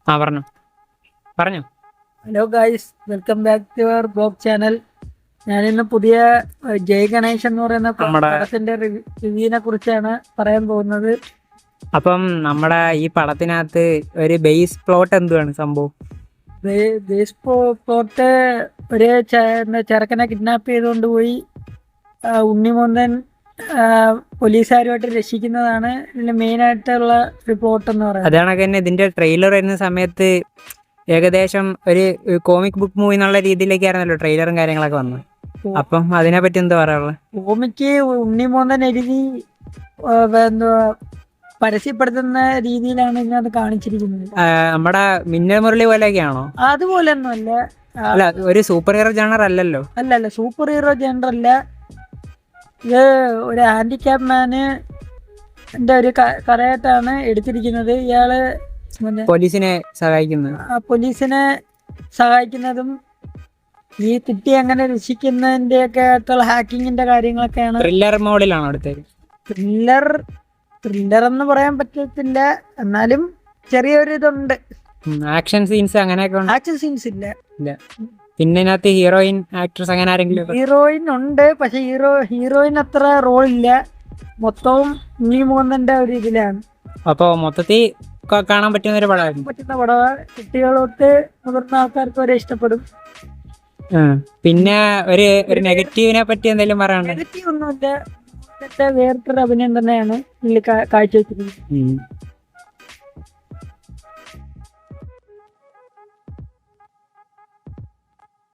പറഞ്ഞു പറഞ്ഞു. Hello guys, welcome back to our blog channel. ഞാനിന്ന് പുതിയ ജയ് ഗണേഷ് എന്ന് പറയുന്ന പടത്തിന്റെ റിവ്യൂവിനെ കുറിച്ചാണ് പറയാൻ പോകുന്നത്. അപ്പം നമ്മുടെ ഈ പടത്തിനകത്ത് ഒരു ബേസ് പ്ലോട്ട് എന്തുവാണ് സംഭവം? ബേസ് പ്ലോട്ട് ഒരു ചെറുക്കനെ കിഡ്നാപ്പ് ചെയ്തുകൊണ്ട് പോയി ഉണ്ണിമോന്തൻ പോലീസുകാരുമായിട്ട് രക്ഷിക്കുന്നതാണ് ഇതിന്റെ മെയിൻ ആയിട്ടുള്ള ഒരു പ്ലോട്ട് എന്ന് പറയുന്നത്. അതാണ് തന്നെ ഇതിന്റെ ട്രെയിലർ വരുന്ന സമയത്ത് ഏകദേശം ഒരു കോമിക് ബുക്ക് മൂവി എന്നുള്ള രീതിയിലേക്കായിരുന്നല്ലോ ട്രെയിലറും കാര്യങ്ങളൊക്കെ വന്നത്. അപ്പം അതിനെ പറ്റി എന്താ പറയാനുള്ളത്? കോമിക്ക് ഉണ്ണിമോന്തൻ എഴുതി പരസ്യപ്പെടുത്തുന്ന രീതിയിലാണ് ഇതിനകത്ത് കാണിച്ചിരിക്കുന്നത്. നമ്മുടെ മിന്നൽ മുരളി പോലെയൊക്കെയാണോ? അതുപോലെ ഒന്നും അല്ല, ഒരു സൂപ്പർ ഹീറോ ജാണർ അല്ലല്ലോ. അല്ല, സൂപ്പർ ഹീറോ ജനറൽ അല്ല. ഇത് ഒരു ഹാൻഡിക്യാപ്പ് മാന് ഒരു കഥയായിട്ടാണ് എടുത്തിരിക്കുന്നത്. ഇയാള് പോലീസിനെ സഹായിക്കുന്നതും ഈ കുട്ടി അങ്ങനെ രക്ഷിക്കുന്നതിന്റെ ഒക്കെ ആയിട്ടുള്ള ഹാക്കിങ്ങിന്റെ കാര്യങ്ങളൊക്കെയാണ്. ത്രില്ലർ മോഡിലാണോ എടുത്തത്? ത്രില്ലർ എന്ന് പറയാൻ പറ്റത്തില്ല, എന്നാലും ചെറിയൊരു ഇതുണ്ട്. ആക്ഷൻ സീൻസ് അങ്ങനെയൊക്കെ? ആക്ഷൻ സീൻസ് ഇല്ല. പിന്നെ ഇതിനകത്ത് ഹീറോയിൻ ആക്ട്രസ് അങ്ങനെ ആരെങ്കിലും? ഹീറോയിൻ ഉണ്ട്, പക്ഷെ ഹീറോയിൻ അത്ര റോൾ ഇല്ല. മൊത്തവും ഉണ്ണിമോന്തന്റെ ഒരു ഇതിലാണ്. അപ്പൊ മൊത്തത്തിൽ കാണാൻ പറ്റുന്ന ഒരു പടമാണ്. കുട്ടികളൊട്ട് മുതിർന്ന ആൾക്കാർക്ക് വരെ ഇഷ്ടപ്പെടും. പിന്നെ ഒരു നെഗറ്റീവിനെ പറ്റി എന്തെങ്കിലും പറയാനുണ്ടോ? നെഗറ്റീവ് ഒന്നുമില്ല. വേറിട്ടൊരു അഭിനയം തന്നെയാണ് ഇതിൽ കാഴ്ചവെച്ചിരിക്കുന്നത്.